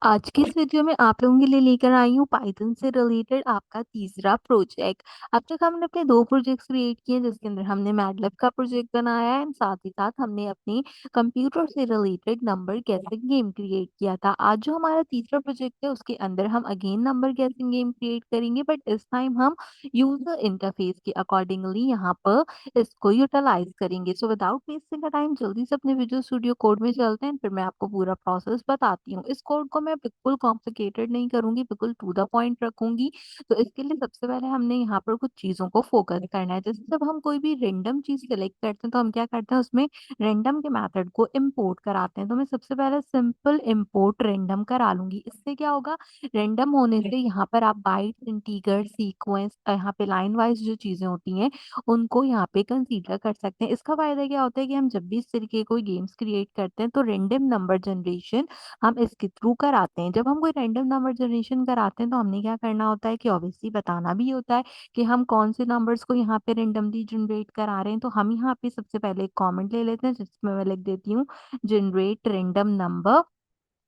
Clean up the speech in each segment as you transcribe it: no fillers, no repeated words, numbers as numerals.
आज की इस वीडियो में आप लोगों के लिए लेकर आई हूँ पाइथन से रिलेटेड आपका तीसरा प्रोजेक्ट। अब तक हमने अपने 2 प्रोजेक्ट्स क्रिएट किए हैं जिसके अंदर हमने मैटलैब का प्रोजेक्ट बनाया है एंड साथ ही साथ हमने अपनी कंप्यूटर से रिलेटेड नंबर गेसिंग गेम क्रिएट किया था। आज जो हमारा तीसरा प्रोजेक्ट है उसके अंदर हम अगेन नंबर गेसिंग गेम क्रिएट करेंगे बट इस टाइम हम यूजर इंटरफेस के अकॉर्डिंगली यहाँ पर इसको यूटिलाइज करेंगे। सो विदाउट वेस्टिंग टाइम जल्दी से अपने विजुअल स्टूडियो कोड में चलते हैं, फिर मैं आपको पूरा प्रोसेस बताती हूँ। इस कोड को मैं बिल्कुल कॉम्प्लिकेटेड नहीं करूंगी, बिल्कुल टू द पॉइंट रखूंगी। तो इसके लिए सबसे पहले हमने यहाँ पर कुछ चीजों को फोकस करना है। जैसे जब हम कोई भी रेंडम चीज सेलेक्ट करते हैं तो हम क्या करते हैं, उसमें रेंडम के मेथड को इम्पोर्ट कराते हैं। तो मैं सबसे पहले सिंपल इम्पोर्ट रेंडम करा लूंगी। इससे क्या होगा, रेंडम होने से यहाँ पर आप बाइट, इंटीगर, सीक्वेंस, यहाँ पे लाइन वाइज जो चीजें होती हैं उनको यहाँ पे कंसीडर कर सकते हैं। इसका फायदा क्या होता है कि हम जब भी इस तरीके कोई गेम्स क्रिएट करते हैं तो रैंडम नंबर जनरेशन हम इसके थ्रू कराते हैं। जब हम कोई रैंडम नंबर जनरेशन कराते हैं तो हमने क्या करना होता है कि ऑब्वियसली बताना भी होता है कि हम कौन से नंबर्स को यहाँ पे रेंडमली जनरेट करा रहे हैं। तो हम यहाँ पे सबसे पहले एक कमेंट ले लेते हैं जिसमें मैं लिख देती हूँ generate random number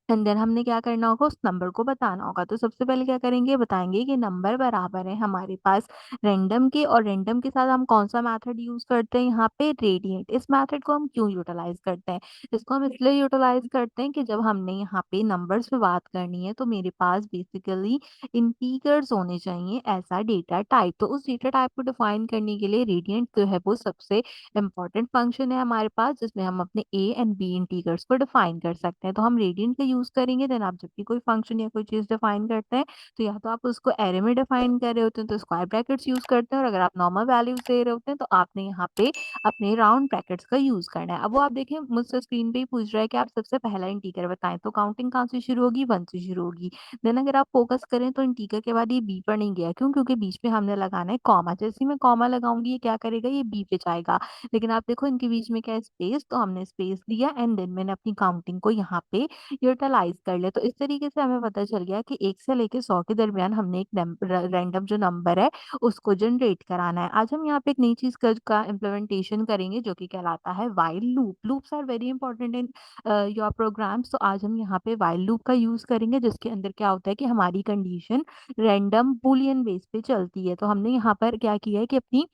and then हमने क्या करना होगा, उस नंबर को बताना होगा। तो सबसे पहले क्या करेंगे, बताएंगे कि नंबर बराबर है हमारे पास रैंडम के, और रैंडम के साथ हम कौन सा मेथड यूज करते हैं यहाँ पे, रेडियंट। इस मेथड को हम क्यों यूटिलाइज करते हैं, इसको हम इसलिए यूटिलाइज करते हैं कि जब हमने यहाँ पे नंबर्स पे बात करनी है तो मेरे पास बेसिकली इंटीजर्स होने चाहिए ऐसा डेटा टाइप। तो उस डेटा टाइप को डिफाइन करने के लिए रेडियंट जो है वो सबसे इंपॉर्टेंट फंक्शन है हमारे पास, जिसमें हम अपने ए एंड बी इंटीजर्स को डिफाइन कर सकते हैं। तो हम रेडियंट का यूज करेंगे। देन आप जब भी कोई फंक्शन या कोई चीज डिफाइन करते हैं तो या तो आप उसको एरे में डिफाइन कर रहे होते हैं तो स्क्वायर ब्रैकेट्स यूज करते हैं, और अगर आप नॉर्मल वैल्यूज दे रहे होते हैं तो आपने यहाँ पे अपने राउंड ब्रैकेट्स का यूज करना है। अब वो आप देखें मुझसे स्क्रीन पे ही पूछ रहा है कि आप सबसे पहला इंटीजर बताएं, तो काउंटिंग कहाँ से शुरू होगी, 1 से शुरू होगी। देन अगर आप फोकस करें तो इंटीजर के बाद ये बी पर नहीं गया, क्यों, क्योंकि बीच में हमने लगाना है कॉमा। जैसे ही मैं कॉमा लगाऊंगी ये क्या करेगा, ये बी पे जाएगा। लेकिन आप देखो इनके बीच में क्या है, स्पेस, तो हमने स्पेस दिया एंड देन मैंने अपनी काउंटिंग को यहाँ पे यूटिलाइज कर लिया। तो इस तरीके से हमें पता चल गया कि 1 से लेके 100 के दरमियान हमने एक रैंडम जो नंबर है उसको जनरेट कराना है। आज हम यहाँ पे एक नई चीज का इम्प्लीमेंटेशन करेंगे जो कि कहलाता है while loop. Loops are very important in your programs. तो आज हम यहाँ पे वाइल लूप का यूज करेंगे जिसके अंदर क्या होता है कि हमारी कंडीशन रैंडम बुलियन बेस पे चलती है। तो हमने यहाँ पर क्या किया है कि अपनी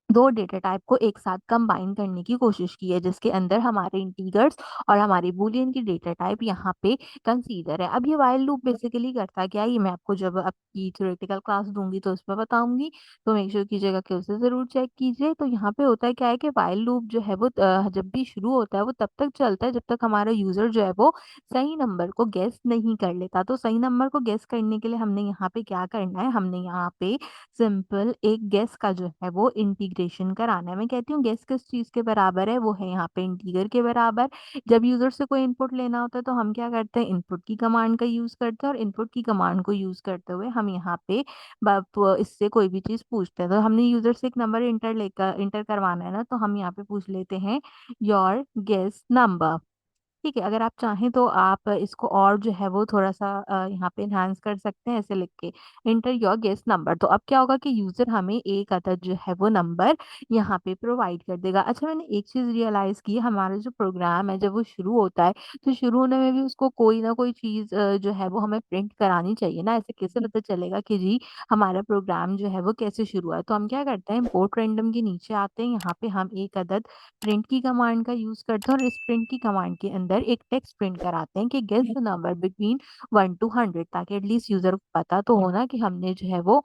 2 डेटा टाइप को एक साथ कंबाइन करने की कोशिश की है, जिसके अंदर हमारे इंटीजर्स और हमारी बूलियन की डेटा टाइप यहाँ पे कंसीडर है। अब ये वाइल लूप बेसिकली करता क्या है, ये मैं आपको जब आपकी थ्योरेटिकल क्लास दूंगी तो उसमें बताऊंगी। तो मेक श्योर कीजिएगा कि उसे जरूर चेक कीजिए। तो यहाँ पे होता है क्या है कि वाइल लूप जो है वो जब भी शुरू होता है वो तब तक चलता है जब तक हमारा यूजर जो है वो सही नंबर को गेस नहीं कर लेता। तो सही नंबर को गेस करने के लिए हमने यहाँ पे क्या करना है, हमने यहाँ पे सिंपल एक गेस का जो है वो इंटीग्रेशन कराना है। मैं कहती हूँ गेस किस चीज के बराबर है, वो है यहाँ पे इंटीजर के बराबर। जब यूजर से कोई इनपुट लेना होता है तो हम क्या करते हैं, इनपुट की कमांड का यूज करते हैं, और इनपुट की कमांड को यूज करते हुए हम यहाँ पे इससे कोई भी चीज पूछते हैं। तो हमने यूजर से एक नंबर इंटर करवाना है ना, तो हम यहाँ पे पूछ लेते हैं योर गेस नंबर। ठीक है, अगर आप चाहें तो आप इसको और जो है वो थोड़ा सा यहाँ पे इनहांस कर सकते हैं ऐसे लिख के, इंटर योर गेस नंबर। तो अब क्या होगा कि यूजर हमें एक अदद जो है वो नंबर यहाँ पे प्रोवाइड कर देगा। अच्छा, मैंने एक चीज रियलाइज की, हमारा जो प्रोग्राम है जब वो शुरू होता है तो शुरू होने में भी उसको कोई ना कोई चीज जो है वो हमें प्रिंट करानी चाहिए ना। ऐसे कैसे पता चलेगा कि जी हमारा प्रोग्राम जो है वो कैसे शुरू हुआ है। तो हम क्या करते हैं, इम्पोर्ट रैंडम के नीचे आते हैं, यहाँ पे हम एक अदद प्रिंट की कमांड का यूज करते हैं, और इस प्रिंट की कमांड के अंदर एक टेक्स्ट प्रिंट कराते हैं कि guess the number between 1 to 100, ताकि एटलीस्ट यूजर को पता तो होना कि हमने जो है वो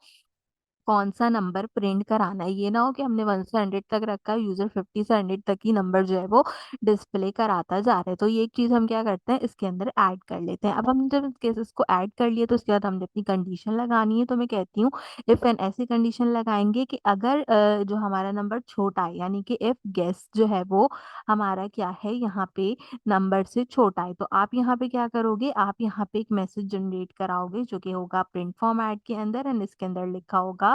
कौन सा नंबर प्रिंट कराना है। ये ना हो कि हमने 1 से 100 तक रखा है, यूजर 50 से 100 तक ही नंबर जो है वो डिस्प्ले कराता जा रहा है। तो ये एक चीज हम क्या करते हैं, इसके अंदर ऐड कर लेते हैं। अब हम जब इस केसेस को ऐड कर लिए तो उसके बाद हमने अपनी कंडीशन लगानी है। तो मैं कहती हूँ इफ एन ऐसी कंडीशन लगाएंगे कि अगर जो हमारा नंबर छोटा है, यानी कि इफ गेस जो है वो हमारा क्या है यहाँ पे नंबर से छोटा है, तो आप यहाँ पे क्या करोगे, आप यहाँ पे एक मैसेज जनरेट कराओगे जो कि होगा प्रिंट फॉर्मेट के अंदर, एंड इसके अंदर लिखा होगा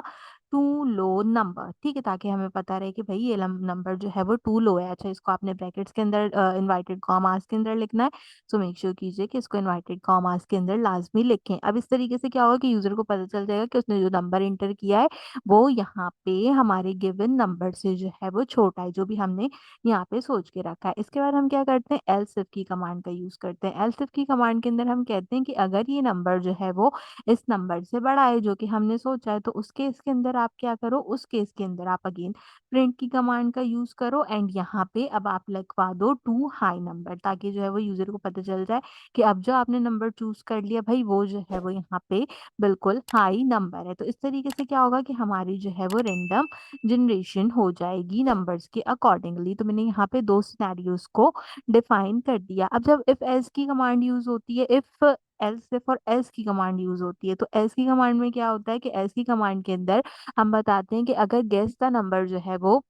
टू लो नंबर, ठीक है? ताकि हमें पता रहे कि भई ये नंबर जो है वो टू लो है। अच्छा, इसको आपने ब्रैकेट्स के अंदर इनवर्टेड कॉमास के अंदर लिखना है, सो मेक श्योर कीजिए कि इसको इनवर्टेड कॉमास के अंदर लाज़मी लिखें। अब इस तरीके से क्या होगा कि यूज़र को पता चल जाएगा कि उसने जो नंबर एंटर किया है, वो यहाँ पे हमारे गिवन नंबर से जो है वो छोटा है, जो भी हमने यहाँ पे सोच के रखा है। इसके बाद हम क्या करते हैं, एल्स इफ की कमांड का यूज़ करते हैं। एल्स इफ की कमांड के अंदर हम कहते हैं कि अगर ये नंबर जो है वो इस नंबर से बड़ा है जो कि हमने सोचा है, तो उस केस के अंदर आप क्या करो, उस केस के अंदर आप अगेन प्रिंट की कमांड का यूज़ करो एंड यहाँ पे अब आप लिखवा दो टू हाई नंबर, ताकि जो है वो यूज़र को पता चल जाए कि अब जो आपने नंबर चूज़ कर लिया भाई वो जो है वो यहाँ पे बिल्कुल हाई नंबर है। तो इस तरीके से क्या होगा कि हमारी जो है वो रैंडम जनरेशन हो जाएगी नंबर्स के अकॉर्डिंगली। तो मैंने यहाँ पे 2 सिनेरियोज़ को डिफाइन कर दिया। अब जब इफ एल्स की कमांड यूज़ होती है, इफ एल्स सिर्फ और एल्स की कमांड यूज़ होती है। तो एल्स की कमांड में क्या होता है कि एल्स की कमांड के अंदर हम बताते हैं कि अगर गेस का नंबर जो है वो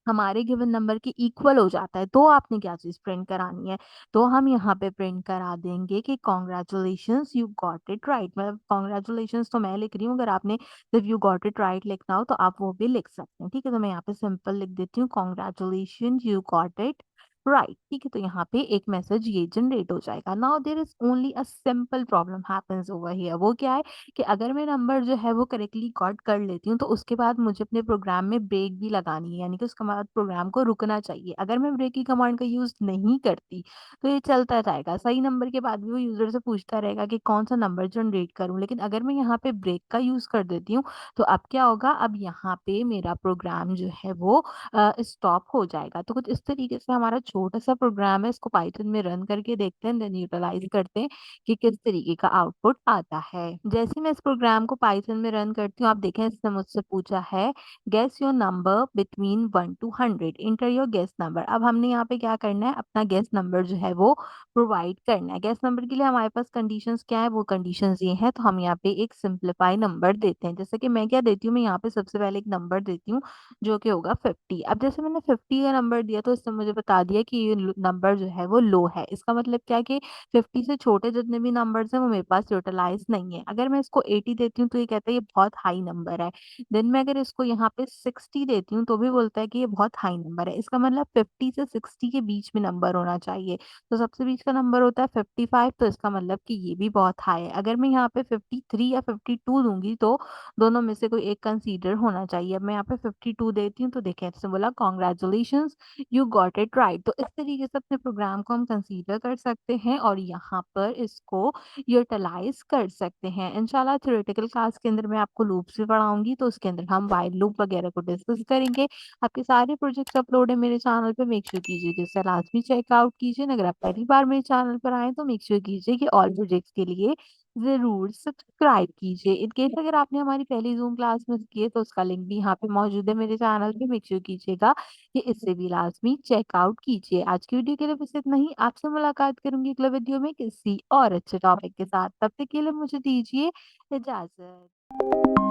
हमारे गिवन नंबर के इक्वल हो जाता है, तो आपने क्या चीज़ प्रिंट करानी है। तो हम यहाँ पे प्रिंट करा देंगे कि congratulations you got it right. मतलब कांग्रेचुलेशंस तो मैं लिख रही हूँ, अगर आपने सिर्फ यू गॉट इट राइट लिखना हो तो आप वो भी लिख सकते हैं, ठीक है? तो मैं यहाँ पे सिंपल लिख देती हूँ, congratulation you got it right, ठीक है? तो यहाँ पे एक मैसेज ये जनरेट हो जाएगा। Now there is only a simple problem happens over here. वो क्या है कि अगर मैं नंबर जो है वो करेक्टली गॉट कर लेती हूँ, तो उसके बाद मुझे अपने प्रोग्राम में ब्रेक भी लगानी है, यानी कि उसके बाद प्रोग्राम को रुकना चाहिए। अगर मैं ब्रेक की कमांड का यूज़ नहीं करती, तो ये चलता रहेगा। सही नंबर के बाद भी वो यूज़र से पूछता रहेगा कि कौन-सा नंबर जनरेट करूँ। लेकिन अगर मैं यहाँ पे ब्रेक का यूज़ कर देती हूँ, तो अब क्या होगा, अब यहाँ पे मेरा प्रोग्राम जो है वो स्टॉप हो जाएगा। तो कुछ इस तरीके से हमारा छोटा-सा प्रोग्राम है, इसको पाइथन में रन करके देखते हैं, देन यूटिलाइज़ करते हैं कि किस तरीके का आउटपुट आता है। जैसे ही मैं इस प्रोग्राम को पाइथन में रन करती हूँ, आप देखें इसने मुझसे पूछा है guess your number between 1 to 100, enter your guess number. अब हमने यहाँ पे क्या करना है, अपना गेस नंबर जो है वो प्रोवाइड करना है। गेस नंबर के लिए हमारे पास कंडीशंस क्या है, वो कंडीशंस ये हैं, तो हम यहाँ पे एक सिंप्लीफाई नंबर देते हैं। जैसे कि मैं क्या देती हूँ, मैं यहाँ पे सबसे पहले एक नंबर देती हूँ जो कि होगा 50। अब जैसे मैंने 50 का नंबर दिया, तो इसने मुझे बता दिया कि ये नंबर जो है वो लो है। इसका मतलब क्या है कि 50 से छोटे जितने भी नंबर्स हैं वो मेरे पास यूटिलाइज़ नहीं है। अगर मैं इसको 80 देती हूँ तो ये कहता है ये बहुत हाई नंबर है। देन मैं अगर इसको यहाँ पे 60 देती हूँ तो भी बोलता है कि ये बहुत हाई नंबर है। इसका मतलब 50 से 60 के बीच में नंबर होना चाहिए। तो सबसे बीच का नंबर होता है 55, तो इसका मतलब कि ये भी बहुत हाई है। अगर मैं यहाँ पे 53 या 52 दूँगी तो दोनों में से कोई एक कंसीडर होना चाहिए। अब मैं यहाँ पे 52 देती हूँ, तो देखें इसने बोला congratulations you got it right. तो इस तरीके से अपने प्रोग्राम को हम कंसीडर कर सकते हैं और यहाँ पर इसको यूटिलाइज कर सकते हैं। इंशाल्लाह थ्योरेटिकल क्लास के अंदर मैं आपको लूप्स भी पढ़ाऊंगी, तो उसके अंदर हम व्हाइल लूप वगैरह को डिस्कस करेंगे। आपके सारे प्रोजेक्ट्स अपलोड है मेरे चैनल पे, मेक श्योर कीजिए जिससे लाजमी चेकआउट कीजिए। अगर आप पहली बार मेरे चैनल पर आए तो मेक श्योर कीजिए कि ऑल प्रोजेक्ट्स के लिए ज़रूर सब्सक्राइब कीजिए। इन केस अगर आपने हमारी पहली ज़ूम क्लास मिस की है, तो उसका लिंक भी यहाँ पे मौजूद है मेरे चैनल पे, मेक श्योर कीजिएगा कि इसे भी लाज़मी चेकआउट कीजिए। आज की वीडियो के लिए बस इतना ही। आपसे मुलाकात करूँगी अगले वीडियो में किसी और अच्छे टॉपिक के साथ। तब तक के लिए मुझे दीजिए इजाज़त।